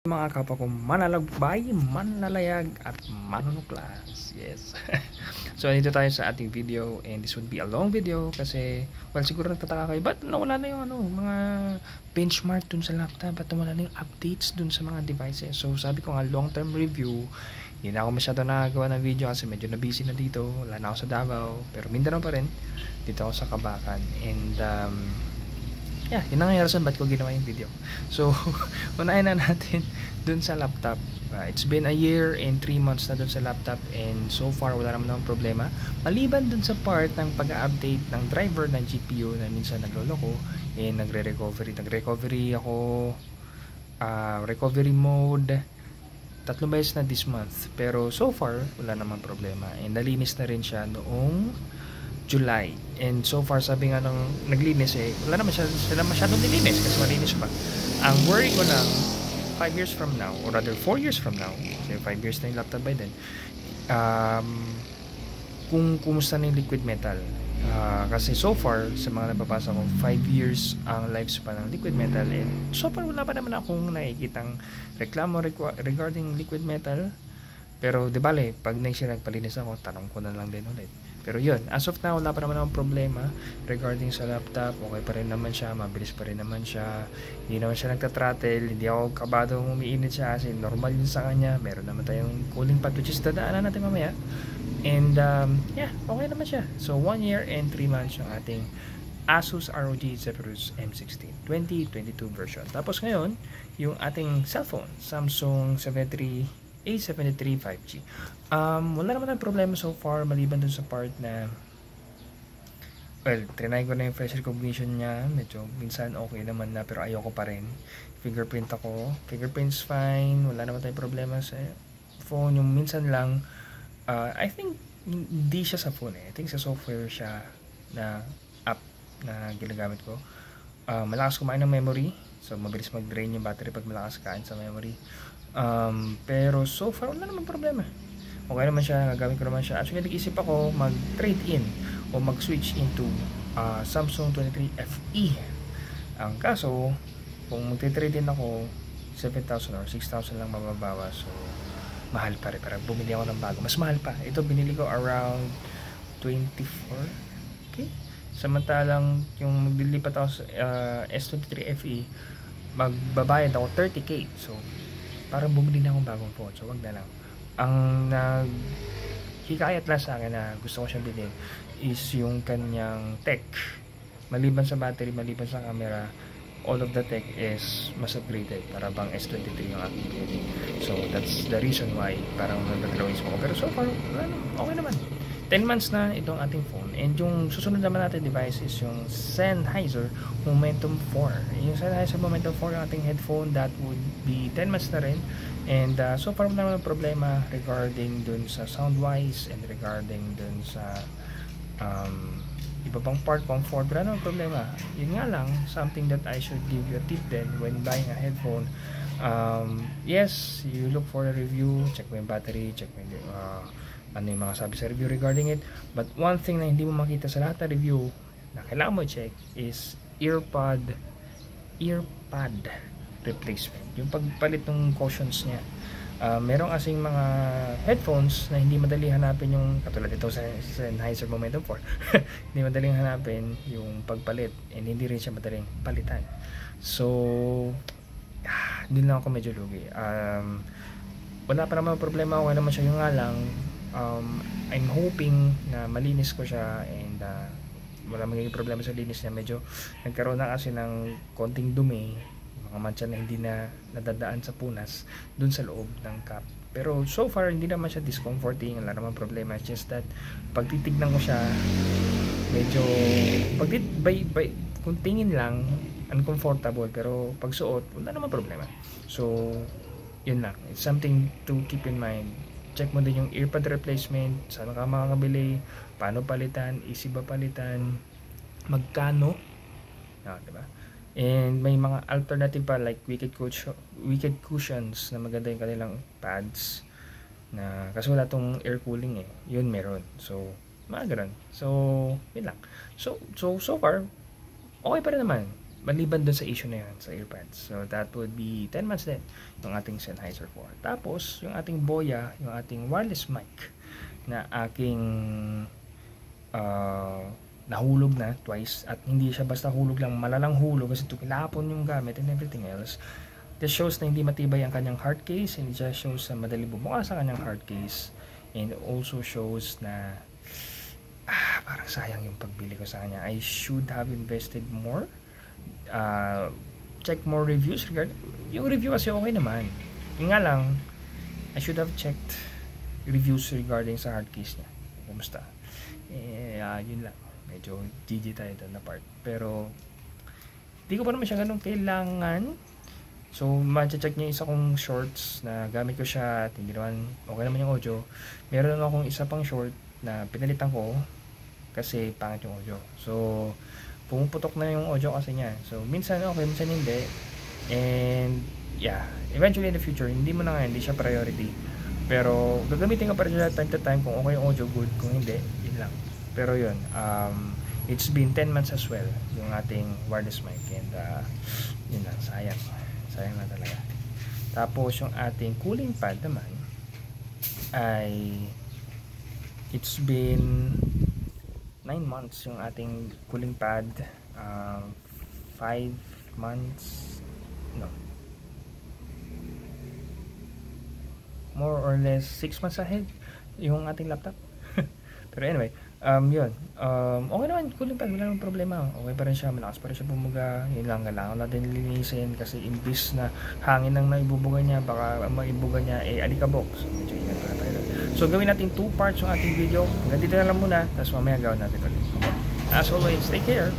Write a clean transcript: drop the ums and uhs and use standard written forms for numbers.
Mga kapwa ko manlalakbay, manlalayag at manunuklas. Yes. So dito tayo sa ating video, and this would be a long video kasi well siguro nagtataka kayo ba't nawala na yung mga benchmark dun sa laptop, at nawala na yung updates dun sa mga devices. So sabi ko nga, long term review. Hindi na ako masyado nakagawa ng video kasi medyo na busy na dito. Wala na ako sa Davao, pero Mindanao pa rin. Dito ako sa Kabakan, and yeah, yun ang nangyari saan ba't ko ginawa yung video. So, unahin na natin dun sa laptop. It's been a year and 3 months na dun sa laptop, and so far wala naman akong problema. Maliban dun sa part ng pag-update ng driver ng GPU na minsan nagloloko, nagre-recovery ako, recovery mode 3 beses na this month. Pero so far wala namang problema, and nalinis na rin siya noong July. And so far, sabi nga nung naglinis wala naman sila masyadong nilinis kasi malinis pa. Ang worry ko lang, 5 years from now, or rather 4 years from now, kasi 5 years na yung laptop by then, kung kumusta na yung liquid metal. Kasi so far, sa mga nababasa ko, 5 years ang lifespan ng liquid metal, and so far wala pa naman akong nakikitang reklamo regarding liquid metal. Pero di bale, pag next year nagpalinis ako, tanong ko na lang din ulit. Pero yun, as of now, wala pa naman akong problema regarding sa laptop. Okay pa rin naman siya, mabilis pa rin naman siya, hindi naman siya nagtatrattle, hindi ako kabado umiinit siya kasi normal yun sa kanya. Meron naman tayong cooling pad, which is dadaanan natin mamaya. And yeah, okay naman siya. So 1 year and 3 months yung ating Asus ROG Zephyrus M16 2022 version. Tapos ngayon, yung ating cellphone, Samsung A73 5G. Wala naman ang problema so far, maliban dun sa part na well, trinay ko na yung face recognition niya. Medyo minsan okay naman na, pero ayoko pa rin. Fingerprint's fine, wala naman tayong problema sa phone. Yung minsan lang, I think hindi siya sa phone I think sa software siya na app na ginagamit ko. Malakas kumain ng memory, so mabilis mag-drain yung battery pag malakas kain sa memory. Pero so far wala namang problema, okay naman siya, gagamit ko naman siya. Actually nag-isip ako mag-trade in o mag-switch into Samsung 23 FE. Ang kaso, kung mag-trade in ako, 7,000 or 6,000 lang mababawa, so mahal pa rin. Parang bumili ako ng bago, mas mahal pa. Ito binili ko around 24. Okay, samantalang yung maglilipat ako sa S23 FE, magbabayad ako 30k. So parang bumili na akong bagong phone, so wag na lang. Ang naghikayat lang sa akin na gusto ko siyang bilhin is yung kanyang tech. Maliban sa battery, maliban sa camera, all of the tech is mas upgraded. Para bang S23 yung aking bilhin. So that's the reason why parang nag-drawings mo ko. Pero so far, okay naman. 10 months na itong ating phone, and yung susunod naman natin device is yung Sennheiser Momentum 4. Yung Sennheiser Momentum 4 yung ating headphone, that would be 10 months na rin, and so far wala naman problema regarding dun sa sound wise and regarding dun sa iba pang part, comfort, wala naman problema. Yun nga lang, something that I should give you a tip then when buying a headphone. Yes, you look for a review, check mo yung battery, check mo yung ano yung mga sabi sa review regarding it. But one thing na hindi mo makita sa lahat ng review na kailangan mo check is earpod replacement, yung pagpalit ng cushions niya. Merong kasing mga headphones na hindi madali hanapin, yung katulad ito sa Sennheiser Momentum 4 hindi madaling hanapin yung pagpalit, and hindi rin siya madaling palitan. So din lang ako medyo lugi. Wala pa naman problema, okay naman siya. Yung nga lang, I'm hoping na malinis ko siya, and wala magiging problema sa linis niya. Medyo nagkaroon na kasi ng konting dumi, mga mancha na hindi na nadadaan sa punas dun sa loob ng cap. Pero so far hindi naman siya discomforting, wala naman problema. It's just that pag titignan ko siya, medyo kung tingin lang uncomfortable, pero pag suot wala naman problema. So yun lang, it's something to keep in mind. Check mo din yung earpod replacement, saan ka makakabili, paano palitan, easy ba palitan, magkano, diba? And may mga alternative pa like wicked cushions na maganda yung kanilang pads, na kasi wala tong air cooling yun meron. So mga ganun. So yun lang. So far okay pa rin naman. maliban dun sa issue na yun sa earpads. So that would be 10 months din yung ating Sennheiser 4. Tapos yung ating Boya, yung ating wireless mic na aking nahulog na twice, at hindi siya basta hulog lang, malalang hulog kasi tumilapon yung gamit and everything else. This shows na hindi matibay ang kanyang hard case, and it just shows na madali bumukas ang kanyang hard case, and also shows na parang sayang yung pagbili ko sa kanya. I should have invested more, check more reviews regarding yung review kasi okay naman. Yung nga lang, I should have checked reviews regarding sa hard case niya. Kumusta? Yun lang. Medyo GG tayo doon na part. Pero hindi ko pa naman siya ganun kailangan. So ma-check niya isa kong shorts na gamit ko siya at hindi naman okay naman yung audio. Meron akong isa pang short na pinalitan ko kasi pangit yung audio. So pumuputok na yung audio kasi niya. So minsan okay, minsan hindi. And yeah, eventually in the future, hindi mo na nga, hindi siya priority. Pero gagamitin ko pa rin siya time to time kung okay yung audio, good. Kung hindi, yun lang. Pero yun, it's been 10 months as well yung ating wireless mic, and yun lang, sayang na talaga. Tapos yung ating cooling pad naman ay it's been 9 months yung ating cooling pad, 5 months, no, more or less 6 months ahead yung ating laptop. Pero anyway, yun. Okay naman, cooling pad, wala namang problema. Okay pa rin siya, malakas pa rin siya bumuga. Yun lang, kailangan natin linisin kasi imbis na hangin ang naibubuga niya, baka maibuga niya, alikabok. So, medyo ingat pa tayo. So, gawin natin 2 parts yung ating video. Hanggang dito na lang muna, tapos mamaya gawin natin ulit. Okay? As always, take care!